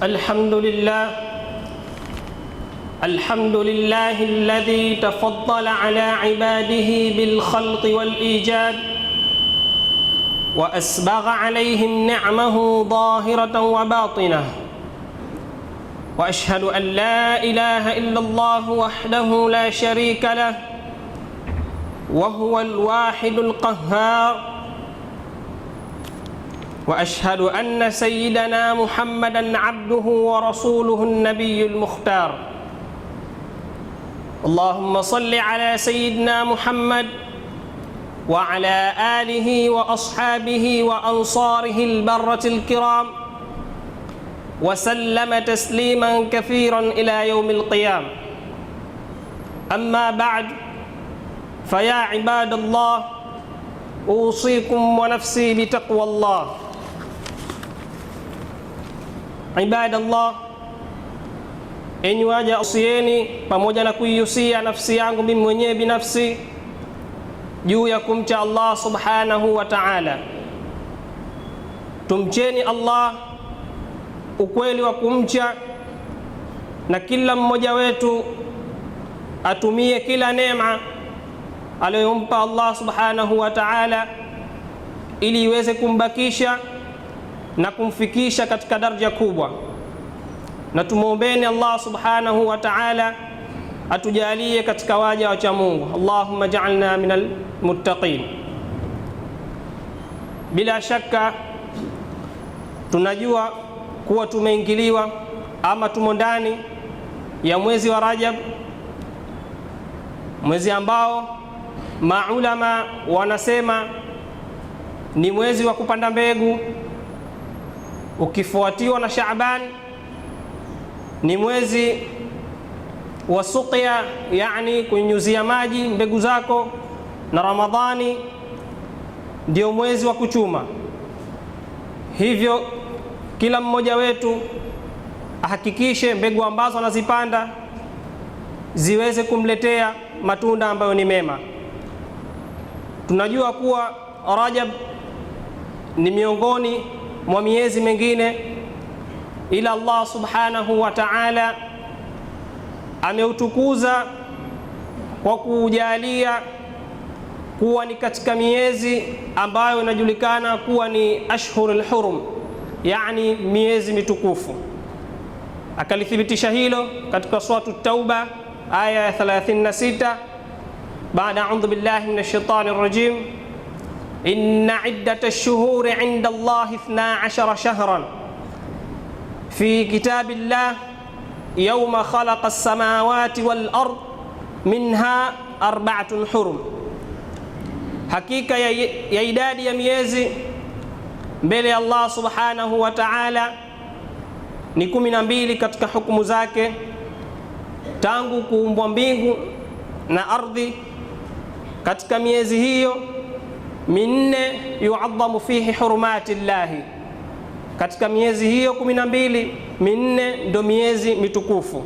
الحمد لله الذي تفضل على عباده بالخلق والإيجاد وأسبغ عليهم نعمه ظاهرة وباطنة، وأشهد أن لا إله إلا الله وحده لا شريك له وهو الواحد القهار، وأشهد أن سيدنا محمدًا عبده ورسوله النبي المختار. اللهم صل على سيدنا محمد وعلى آله وأصحابه وأنصاره البرة الكرام، وسلم تسليمًا كثيرًا إلى يوم القيامة. أما بعد، فيا عباد الله، أوصيكم ونفسي بتقوى الله. عباد الله, enyi waja, usieni pamoja na kuihusia nafsi yangu mimi mwenyewe binafsi juu ya kumcha Allah subhanahu wa ta'ala. Tumcheni Allah ukweli wa kumcha, na kila mmoja wetu atumie kila neema aliyompa Allah subhanahu wa ta'ala ili iweze kumbakisha na kumfikisha katika daraja kubwa. Na tumuombeni Allah subhanahu wa ta'ala atujalie katika waja wa Mungu. Allahumma ja'alna minal muttaqin. Bila shaka tunajua kuwa tumeingiliwa ama tumo ndani ya mwezi wa Rajab, mwezi ambao maulama wanasema ni mwezi wa kupanda mbegu, ukifuatiwa na Shaaban ni mwezi wa suqya, yani kunyunyuzia maji mbegu zako, na Ramadhani ndio mwezi wa kuchuma. Hivyo kila mmoja wetu ahakikishe mbegu ambazo anazipanda ziweze kumletea matunda ambayo ni mema. Tunajua kuwa Rajab ni miongoni mwa miezi mengine, ila Allah subhanahu wa ta'ala ameutukuza kwa kujalia kuwa ni katika miezi ambayo inajulikana kuwa ni ashhurul hurum, yani miezi mitukufu. Akalithibitisha hilo katika suratu Tauba aya ya 36, baada a'udhu billahi minash shaitani rrajim, inna iddatash shuhuri 'inda Allahi 12 shahran fi kitabillah yawma khalaqa as-samawati wal ard minha arba'atun hurum, hakika ya idadi ya miezi mbele ya Allah subhanahu wa ta'ala ni 12 katika hukumu zake, tangu kuumbwa mbingu na ardhi. Katika miezi hiyo minne yu'adhamu fihi hurumati llahi, katika miezi hiyo 12 minne ndo miezi mitukufu.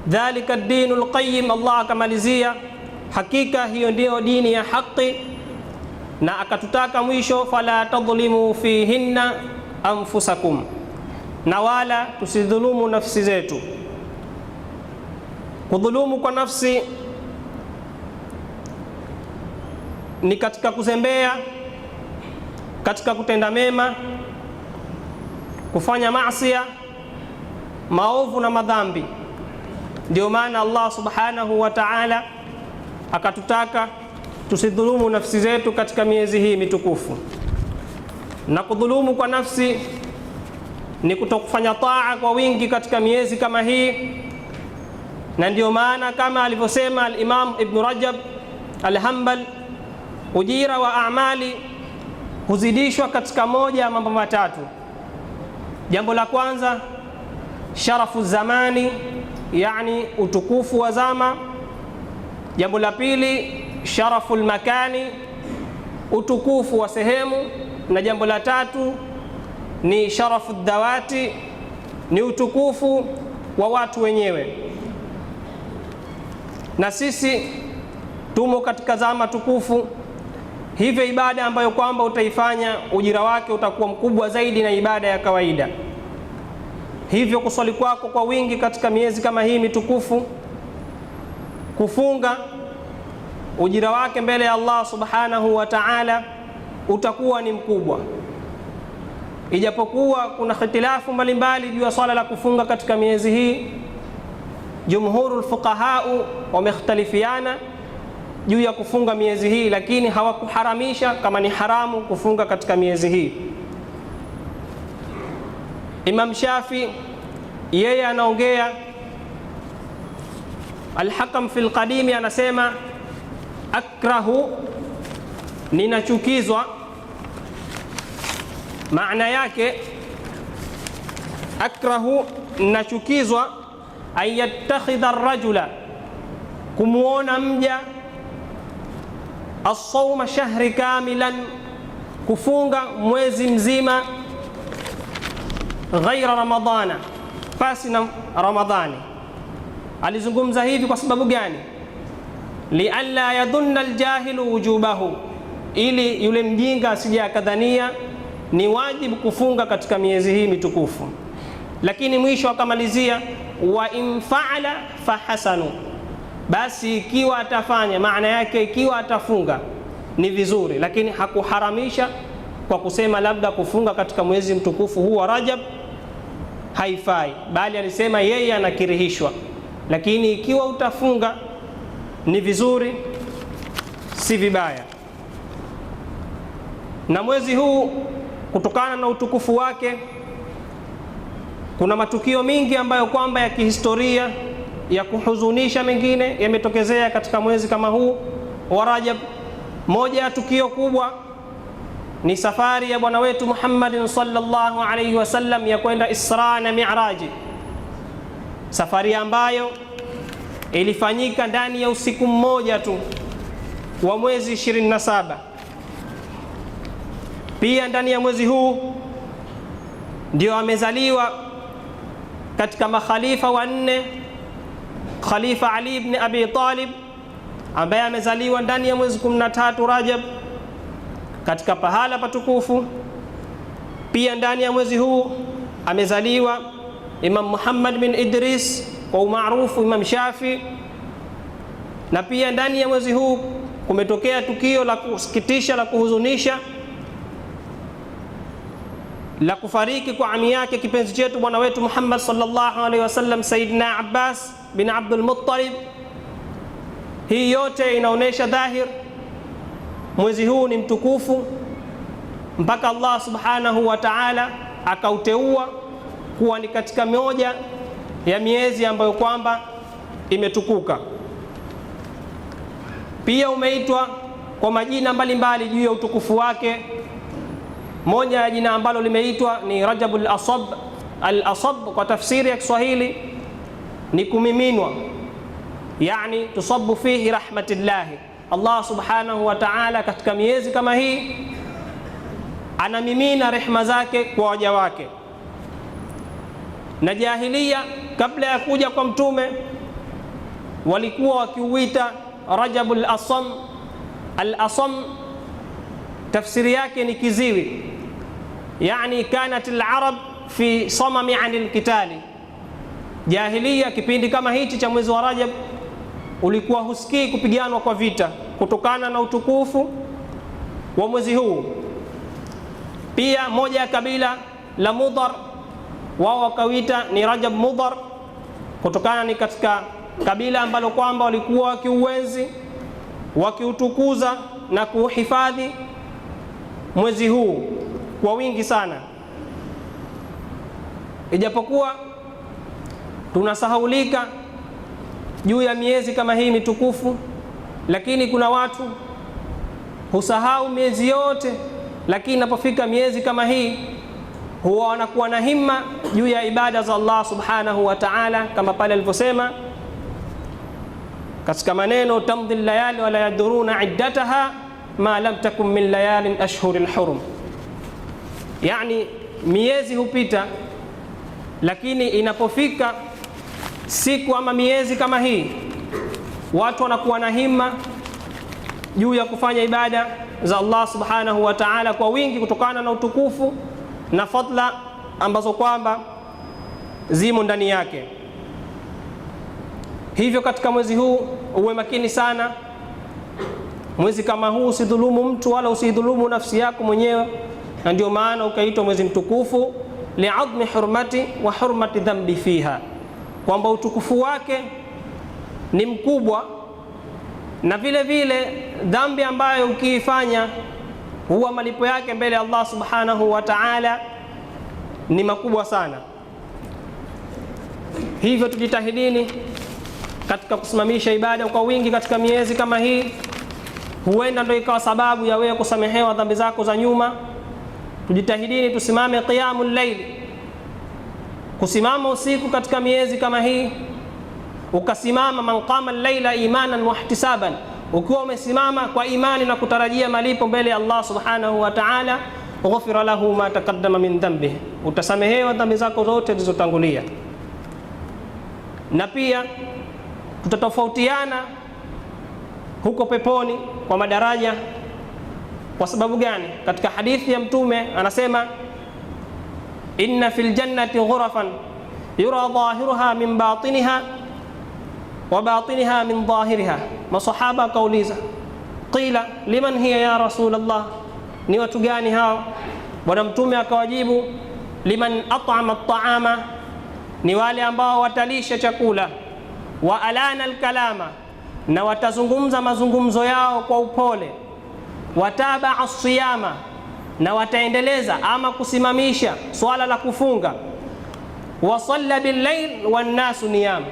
Dhalika ad-dinul qayyim, Allah akamalizia hakika hiyo ndiyo dini ya haki, na akatutaka mwisho fala tadhlimu fihinna anfusakum, na wala tusidhulumu nafsi zetu. Kudhulumu kwa nafsi ni katika kuzembea, katika kutenda mema, kufanya maasiya, maovu na madhambi. Ndio maana Allah subhanahu wa ta'ala akatutaka tusidhulumu nafsi zetu katika miezi hii mitukufu. Na kudhulumu kwa nafsi ni kutokufanya taa kwa wingi katika miezi kama hii, na ndio maana kama alivyosema al-Imam Ibn Rajab al-Hanbal, ujira wa amali huzidishwa katika moja ya mambo matatu. Jambo la kwanza, sharafu zamani, yani utukufu wa zama. Jambo la pili, sharafu makani, utukufu wa sehemu. Na jambo la tatu ni sharafu dhawati, ni utukufu wa watu wenyewe. Na sisi tumo katika zama tukufu hivyo ibada ambayo kwamba utaifanya ujira wake utakuwa mkubwa zaidi na ibada ya kawaida. Hivyo kuswali kwako kwa wingi katika miezi kama hii mitukufu, kufunga, ujira wake mbele ya Allah subhanahu wa ta'ala utakuwa ni mkubwa. Ijapokuwa kuna khitilafu mbalimbali juu ya swala la kufunga katika miezi hii, jumhurul fuqahau wamekhtalifiana juu ya kufunga miezi hii, lakini hawakuharamisha kama ni haramu kufunga katika miezi hii. Imam Shafi yeye anaongea, Al-Hakam fil Qadimi anasema akrahu, ninachukizwa. Maana yake akrahu, ninachukizwa, an yattakhidha ar-rajula, kumuona mja, as-sawma shahri kamilan, kufunga mwezi mzima, ghaira ramadhana, pasi na Ramadhani. Alizungumza hivi kwa sababu gani? Lialla yadhunna aljahilu wujubahu, ili yule mjinga asije akadhania ni wajibu kufunga katika miezi hii mitukufu. Lakini mwisho akamalizia wa in faala fahasanu, basi ikiwa atafanya, maana yake ikiwa atafunga ni vizuri, lakini hakuharamisha kwa kusema labda kufunga katika mwezi mtukufu huu wa Rajab haifai, bali alisema yeye anakirihishwa, lakini ikiwa utafunga ni vizuri, si vibaya. Na mwezi huu kutokana na utukufu wake kuna matukio mingi ambayo kwamba ya kihistoria ya kuhuzunisha mengine yametokezea katika mwezi kama huu wa Rajab. Moja ya tukio kubwa ni safari ya bwana wetu Muhammadin sallallahu alayhi wasallam ya kwenda Isra na Mi'raji, safari ambayo ilifanyika ndani ya usiku mmoja tu wa mwezi 27. Pia ndani ya mwezi huu ndio amezaliwa katika makhalifa wanne, Khalifa Ali ibn Abi Talib ambaye amezaliwa ndani ya mwezi 13 Rajab katika pahala patukufu. Pia ndani ya mwezi huu amezaliwa Imam Muhammad bin Idris kwa umaarufu Imam Shafi. Na pia ndani ya mwezi huu kumetokea tukio la kusikitisha, la kuhuzunisha, la kufariki kwa ami yake kipenzi chetu bwana wetu Muhammad sallallahu alaihi wasallam, Sayyidina Abbas bin Abdul Muttalib. Hii yote inaonesha dhahir mwezi huu ni mtukufu, mpaka Allah subhanahu wa ta'ala akauteua kuwa ni katika moja ya miezi ambayo kwamba imetukuka. Pia umeitwa kwa majina mbalimbali juu ya utukufu wake. Moja ya jina ambalo limeitwa ni Rajabul Asab. Al-Asab kwa tafsiri ya Kiswahili ni kumiminwa, yani tusabu fihi rahmatillahi. Allah subhanahu wa ta'ala katika miezi kama hii anamimina rehema zake kwa waja wake. Na jahiliya kabla ya kuja kwa mtume walikuwa wakiuita Rajabul Asam. Al-Asam tafsiri yake ni kiziwi, yani kanat al-arab fi samami anil kitali. Jahiliya kipindi kama hichi cha mwezi wa Rajab ulikuwa husikii kupiganwa kwa vita kutokana na utukufu wa mwezi huu. Pia moja ya kabila la Mudhar wao wakawita ni Rajab Mudhar, kutokana ni katika kabila ambalo kwamba walikuwa wakiuenzi, wakiutukuza na kuhifadhi mwezi huu kwa wingi sana. Ijapokuwa tunasahaulika juu ya miezi kama hii mitukufu, lakini kuna watu husahau miezi yote, lakini inapofika miezi kama hii huwa wanakuwa na himma juu ya ibada za Allah subhanahu wa ta'ala, kama pale alivyosema katika maneno tamdhi layali wala yaduruna iddataha ma lam takun min layalin ashhuril hurum, yani miezi hupita, lakini inapofika siku ama miezi kama hii watu wanakuwa na himma juu ya kufanya ibada za Allah subhanahu wa ta'ala kwa wingi, kutokana na utukufu na fadla ambazo kwamba zimo ndani yake. Hivyo katika mwezi huu uwe makini sana. Mwezi kama huu usidhulumu mtu wala usidhulumu nafsi yako mwenyewe, na ndio maana ukaitwa mwezi mtukufu, li'adhmi hurmati wa hurmati dhambi fiha, kwamba utukufu wake ni mkubwa na vile vile dhambi ambayo ukiifanya huwa malipo yake mbele ya Allah subhanahu wa ta'ala ni makubwa sana. Hivyo tujitahidini katika kusimamisha ibada kwa wingi katika miezi kama hii, huenda ndio ikawa sababu ya wewe kusamehewa dhambi zako za nyuma. Tujitahidini tusimame qiyamul layl, kusimama usiku katika miezi kama hii. Ukasimama, man qama al-layla imanan wa ihtisaban, ukiwa umesimama kwa imani na kutarajia malipo mbele ya Allah subhanahu wa ta'ala, ghufira lahu ma taqaddama min dhanbihi, utasamehewa dhambi zako zote zilizotangulia. Na pia tutatofautiana huko peponi kwa madaraja. Kwa sababu gani? Katika hadithi ya Mtume anasema, inna fil jannati ghurafan yura dhahiruha min batiniha wa batiniha min dhahiriha. Masahaba akauliza, qila liman hiya ya Rasulullah, ni watu gani hao? Bwana Mtume akawajibu, liman at'ama at-ta'ama, ni wale ambao watalisha chakula, wa alana al-kalama, na watazungumza mazungumzo yao kwa upole, wataba as-siyama, na wataendeleza ama kusimamisha swala la kufunga, wasalla bil-layl wan-nasu niyam,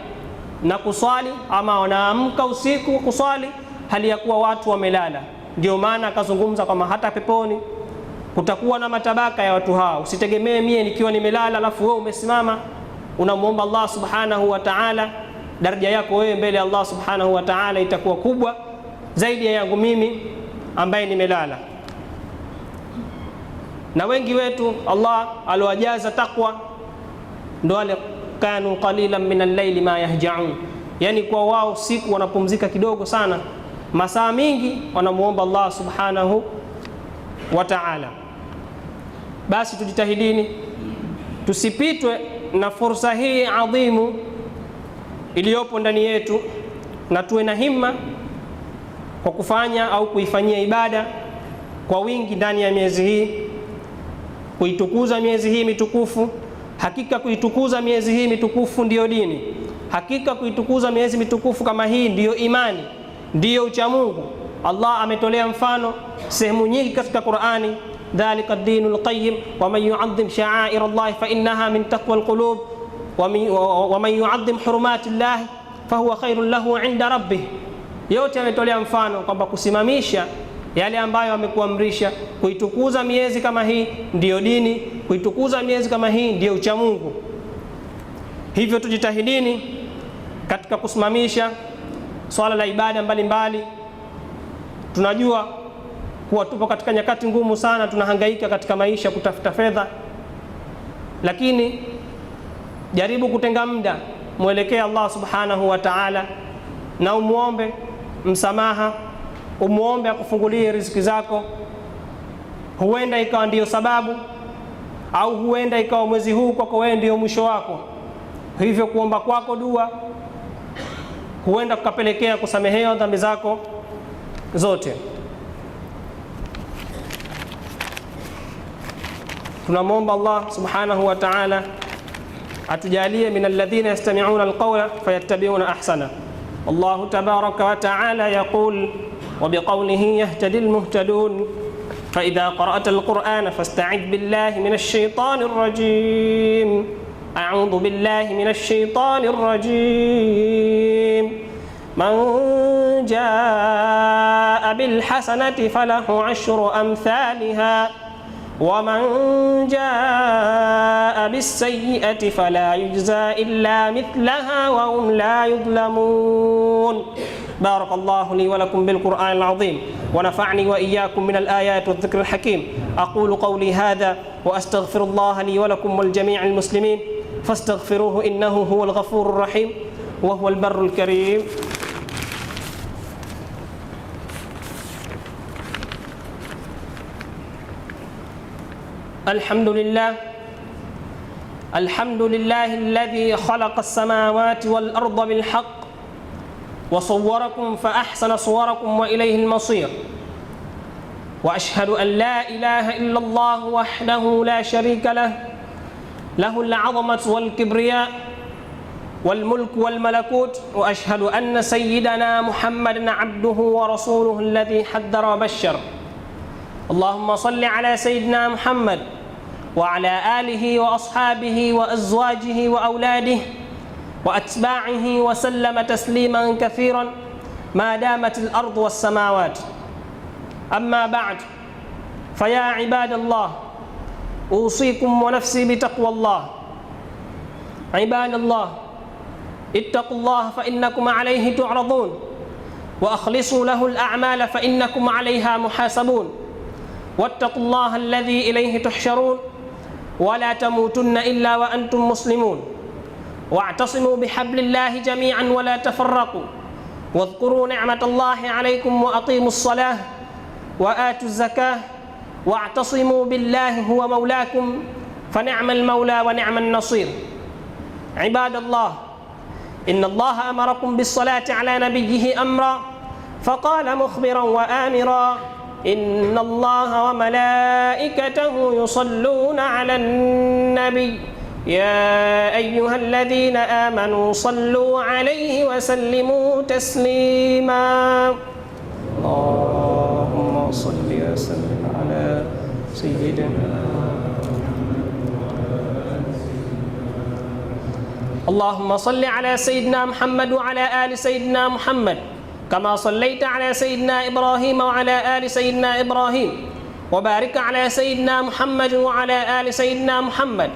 na kuswali ama wanaamka usiku kuswali hali ya kuwa watu wamelala. Ndio maana akazungumza kwamba hata peponi kutakuwa na matabaka ya watu hao. Usitegemee mie nikiwa nimelala alafu wewe umesimama unamuomba Allah subhanahu wa ta'ala. Daraja yako wewe mbele ya Allah subhanahu wa ta'ala itakuwa kubwa zaidi ya yangu mimi ambaye nimelala. Na wengi wetu Allah aliwajaza taqwa, ndio wale kanu qalilan min al-layli ma yahja'un, yani kwa wao siku wanapumzika kidogo sana, masaa mingi wanamuomba Allah subhanahu wa ta'ala. Basi tujitahidini tusipitwe na fursa hii adhimu iliyopo ndani yetu, na tuwe na himma kwa kufanya au kuifanyia ibada kwa wingi ndani ya miezi hii, kuitukuza miezi hii mitukufu. Hakika kuitukuza miezi hii mitukufu ndiyo dini. Hakika kuitukuza miezi mitukufu kama hii ndiyo imani, ndiyo uchamungu. Allah ametolea mfano sehemu nyingi katika Qur'ani, dhalika ad-dinul qayyim wa man yu'azzim sha'air Allah fa innaha min taqwa al-qulub wa man yu'azzim hurumati Allah fa huwa khairun lahu 'inda rabbih. Yote ametolea mfano kwamba kusimamisha yale ambayo amekuamrisha. Kuitukuza miezi kama hii ndiyo dini, kuitukuza miezi kama hii ndiyo uchamungu. Hivyo tujitahidini katika kusimamisha swala la ibada mbalimbali. Tunajua kuwa tupo katika nyakati ngumu sana, tunahangaika katika maisha kutafuta fedha, lakini jaribu kutenga muda mwelekee Allah subhanahu wa ta'ala, na umuombe msamaha, umuombe akufungulie riziki zako. Huenda ikawa ndiyo sababu, au huenda ikawa mwezi huu kwako wewe ndiyo mwisho wako. Hivyo kuomba kwako dua huenda kukapelekea kusamehewa dhambi zako zote. Tunamwomba Allah subhanahu wa ta'ala atujalie min alladhina yastami'una alqawla fayattabi'una ahsana. Allah tabaraka wa ta'ala yaqul wa biqawlihi yahtadi almuhtadun fa idha qara'ta alqur'ana fasta'idh billahi minash shaitanir rajim. A'udhu billahi minash shaitanir rajim. Man jaa bil hasanati falahu 'ashru amthaliha ومن جاء بالسيئة فلا يجزى إلا مثلها وهم لا يظلمون. بارك الله لي ولكم بالقرآن العظيم ونفعني وإياكم من الآيات والذكر الحكيم. أقول قولي هذا وأستغفر الله لي ولكم والجميع المسلمين فاستغفروه إنه هو الغفور الرحيم وهو البر الكريم. الحمد لله الذي خلق السماوات والأرض بالحق وصوركم فأحسن صوركم وإليه المصير. وأشهد أن لا إله إلا الله وحده لا شريك له، له العظمة والكبرياء والملك والملكوت. وأشهد أن سيدنا محمدًا عبده ورسوله الذي حذر وبشر. اللهم صل على سيدنا محمد وعلى آله وأصحابه وأزواجه وأولاده وأتباعه وسلم تسليما كثيرا ما دامت الأرض والسماوات. أما بعد، فيا عباد الله، أوصيكم ونفسي بتقوى الله. عباد الله، اتقوا الله فإنكم عليه تعرضون، وأخلصوا له الأعمال فإنكم عليها محاسبون. واتقوا الله الذي إليه تحشرون، ولا تموتن إلا وأنتم مسلمون. واعتصموا بحبل الله جميعا ولا تفرقوا، واذكروا نعمة الله عليكم وأقيموا الصلاة وآتوا الزكاة واعتصموا بالله هو مولاكم فنعم المولى ونعم النصير. عباد الله، إن الله أمركم بالصلاة على نبيه أمرا، فقال مخبرا وآمرا: إن الله وملائكته يصلون على النبي يا أيها الذين آمنوا صلوا عليه وسلموا تسليما. اللهم صل وسلم على سيدنا. اللهم صل على سيدنا محمد وعلى آل سيدنا محمد كما صليت على سيدنا إبراهيم وعلى آل سيدنا إبراهيم، وبارك على سيدنا محمد وعلى آل سيدنا محمد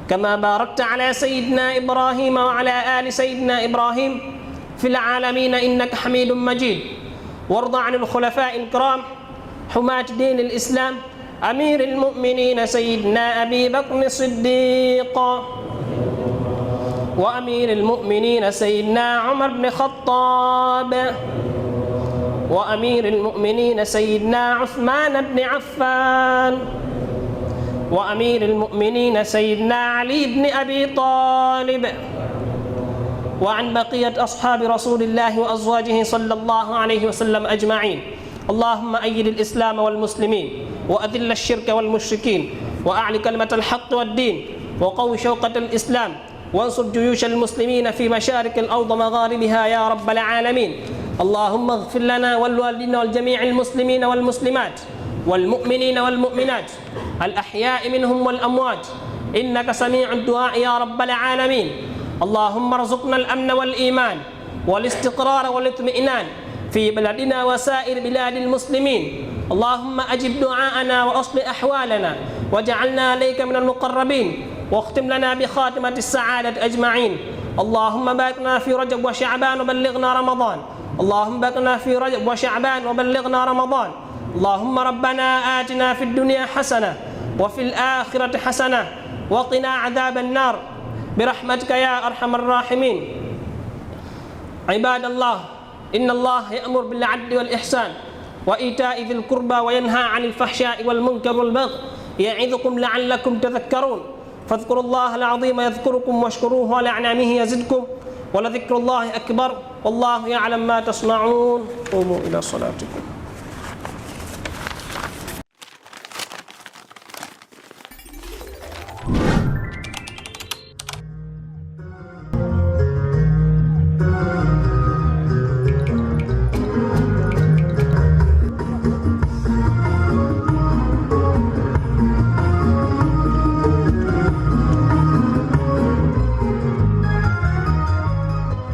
كما باركت على سيدنا إبراهيم وعلى آل سيدنا إبراهيم في العالمين إنك حميد مجيد. وارض عن الخلفاء الكرام حماة دين الإسلام، أمير المؤمنين سيدنا أبي بكر الصديق، وأمير المؤمنين سيدنا عمر بن الخطاب، وأمير المؤمنين سيدنا عثمان بن عفان، وأمير المؤمنين سيدنا علي بن أبي طالب، وعن بقية أصحاب رسول الله وأزواجه صلى الله عليه وسلم أجمعين. اللهم أيد الإسلام والمسلمين، وأذل الشرك والمشركين، وأعل كلمة الحق والدين، وقوي شوكة الإسلام، وانصر جيوش المسلمين في مشارق الأرض ومغاربها يا رب العالمين. اللهم اغفر لنا ولوالدينا والجميع المسلمين والمسلمات والمؤمنين والمؤمنات الأحياء منهم والأموات، إنك سميع الدعاء يا رب العالمين. اللهم ارزقنا الأمن والإيمان والاستقرار والاطمئنان في بلدنا وسائر بلاد المسلمين. اللهم أجب دعاءنا وأصلح أحوالنا واجعلنا عليك من المقربين، واختم لنا بخاتمة السعادة أجمعين. اللهم باركنا في رجب وشعبان وبلغنا رمضان. اللهم باركنا في رجب وشعبان وبلغنا رمضان. اللهم ربنا آتنا في الدنيا حسنة وفي الآخرة حسنة وقنا عذاب النار برحمتك يا أرحم الراحمين. عباد الله، إن الله يأمر بالعدل والإحسان وإيتاء ذي القربى وينهى عن الفحشاء والمنكر والبغي يعظكم لعلكم تذكرون. فاذكروا الله العظيم يذكركم واشكروه على نعمه يزدكم ولذكر الله أكبر والله يعلم ما تصنعون. قوموا إلى صلاتكم.